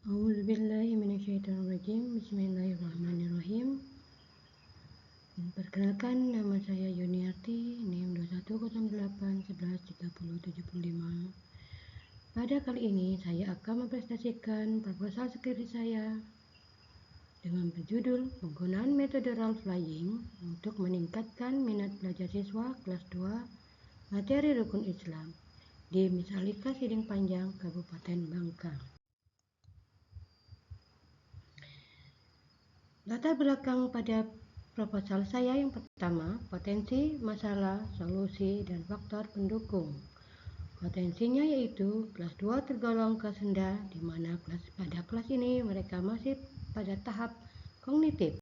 A'udzubillahiminasyaitonirrajim. Bismillahirrahmanirrahim. Perkenalkan, nama saya Yuniarti, NIM 2108113075. Pada kali ini saya akan mempresentasikan proposal skripsi saya dengan berjudul penggunaan metode role playing untuk meningkatkan minat belajar siswa kelas 2 materi Rukun Islam di Misalika Siding Panjang, Kabupaten Bangka. Latar belakang pada proposal saya yang pertama, potensi, masalah, solusi, dan faktor pendukung. Potensinya yaitu kelas 2 tergolong kelas rendah, di mana pada kelas ini mereka masih pada tahap kognitif.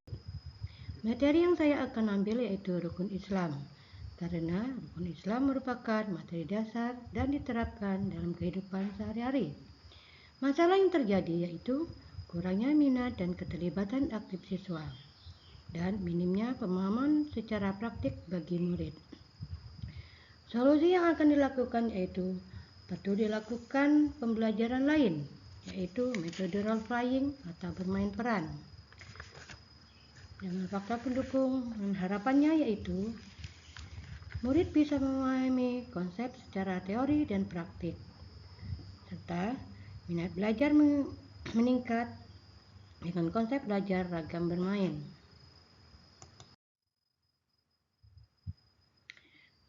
Materi yang saya akan ambil yaitu Rukun Islam, karena Rukun Islam merupakan materi dasar dan diterapkan dalam kehidupan sehari-hari. Masalah yang terjadi yaitu kurangnya minat dan keterlibatan aktif siswa, dan minimnya pemahaman secara praktik bagi murid. Solusi yang akan dilakukan yaitu perlu dilakukan pembelajaran lain, yaitu metode role playing atau bermain peran. Dengan faktor pendukung dan harapannya yaitu murid bisa memahami konsep secara teori dan praktik, serta minat belajar meningkat dengan konsep belajar ragam bermain.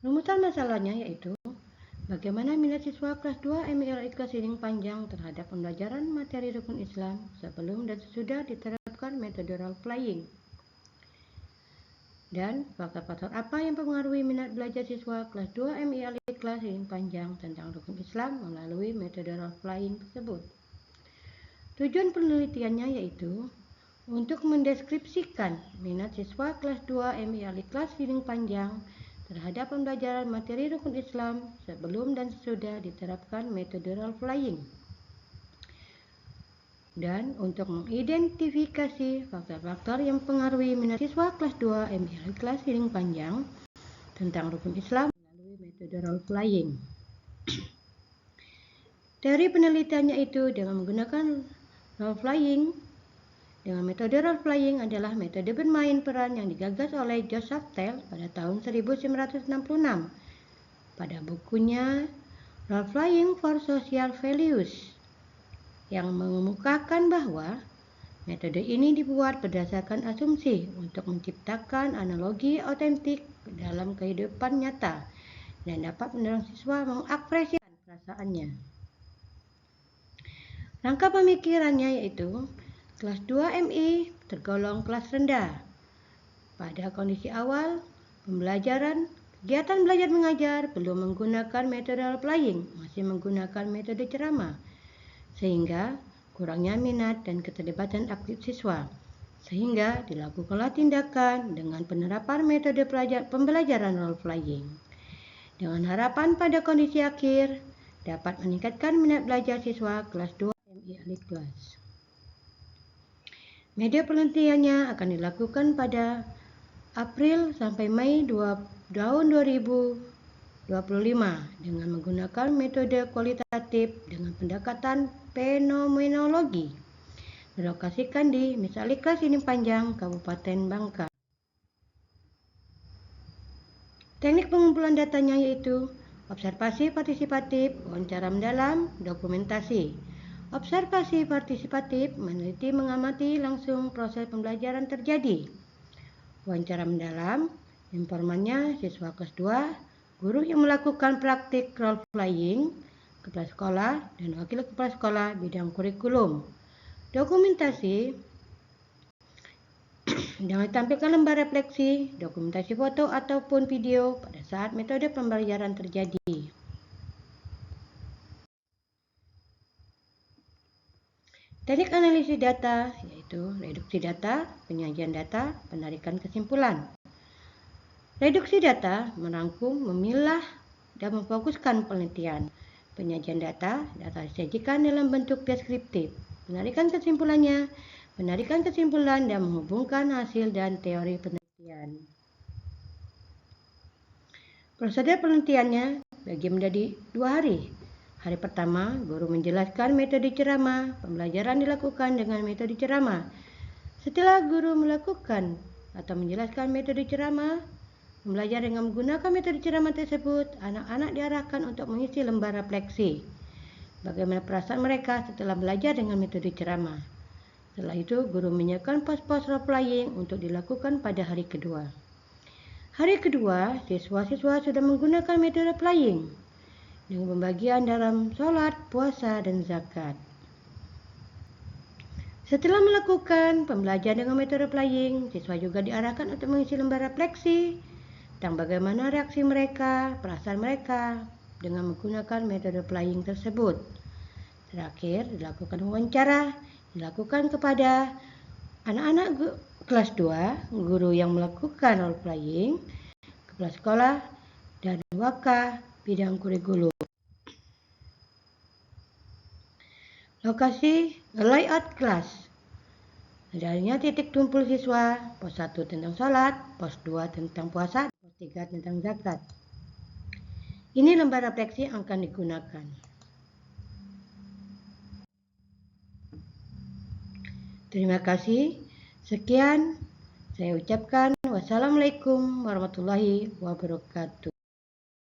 Rumusan masalahnya yaitu bagaimana minat siswa kelas 2 MILIK Siding Panjang terhadap pembelajaran materi Rukun Islam sebelum dan sesudah diterapkan metode role playing, dan faktor-faktor apa yang mempengaruhi minat belajar siswa kelas 2 MILIK Siding Panjang tentang Rukun Islam melalui metode role playing tersebut. Tujuan penelitiannya yaitu untuk mendeskripsikan minat siswa kelas 2 MILIK Siding Panjang terhadap pembelajaran materi Rukun Islam sebelum dan sesudah diterapkan metode role playing, dan untuk mengidentifikasi faktor-faktor yang mempengaruhi minat siswa kelas 2 MILIK Siding Panjang tentang Rukun Islam melalui metode role playing. Teori penelitiannya itu dengan menggunakan role playing. Dengan metode role playing adalah metode bermain peran yang digagas oleh Joseph Tell pada tahun 1966 pada bukunya Role Playing for Social Values, yang mengemukakan bahwa metode ini dibuat berdasarkan asumsi untuk menciptakan analogi otentik dalam kehidupan nyata dan dapat mendorong siswa mengapresiasi perasaannya. Rangka pemikirannya yaitu kelas 2 MI tergolong kelas rendah. Pada kondisi awal pembelajaran, kegiatan belajar mengajar belum menggunakan metode role playing, masih menggunakan metode ceramah, sehingga kurangnya minat dan keterlibatan aktif siswa, sehingga dilakukanlah tindakan dengan penerapan metode pembelajaran role playing, dengan harapan pada kondisi akhir dapat meningkatkan minat belajar siswa kelas 2 MI kelas. Media penelitiannya akan dilakukan pada April sampai Mei tahun 2025 dengan menggunakan metode kualitatif dengan pendekatan fenomenologi, dilokasikan di Misalika Siding Panjang, Kabupaten Bangka. Teknik pengumpulan datanya yaitu observasi partisipatif, wawancara mendalam, dokumentasi. Observasi partisipatif meneliti mengamati langsung proses pembelajaran terjadi. Wawancara mendalam, informannya siswa kelas 2, guru yang melakukan praktik role playing, kepala sekolah, dan wakil kepala sekolah bidang kurikulum. Dokumentasi dengan ditampilkan lembar refleksi, dokumentasi foto ataupun video pada saat metode pembelajaran terjadi. Teknik analisis data yaitu reduksi data, penyajian data, penarikan kesimpulan. Reduksi data merangkum, memilah, dan memfokuskan penelitian. Penyajian data disajikan dalam bentuk deskriptif. Penarikan kesimpulan dan menghubungkan hasil dan teori penelitian. Prosedur penelitiannya bagi menjadi 2 hari. Hari pertama, guru menjelaskan metode ceramah. Pembelajaran dilakukan dengan metode ceramah. Setelah guru melakukan atau menjelaskan metode ceramah, belajar dengan menggunakan metode ceramah tersebut, anak-anak diarahkan untuk mengisi lembar refleksi. Bagaimana perasaan mereka setelah belajar dengan metode ceramah. Setelah itu, guru menyiapkan pos-pos role playing untuk dilakukan pada hari kedua. Hari kedua, siswa-siswa sudah menggunakan metode playing dengan pembagian dalam sholat, puasa, dan zakat. Setelah melakukan pembelajaran dengan metode playing, siswa juga diarahkan untuk mengisi lembar refleksi tentang bagaimana reaksi mereka, perasaan mereka dengan menggunakan metode playing tersebut. Terakhir, dilakukan wawancara, dilakukan kepada anak-anak kelas 2, guru yang melakukan role playing, kepala sekolah, dan waka bidang kurikulum. Lokasi layout kelas. Adanya titik kumpul siswa, pos 1 tentang sholat, pos 2 tentang puasa, pos 3 tentang zakat. Ini lembar refleksi yang akan digunakan. Terima kasih. Sekian saya ucapkan. Wassalamualaikum warahmatullahi wabarakatuh.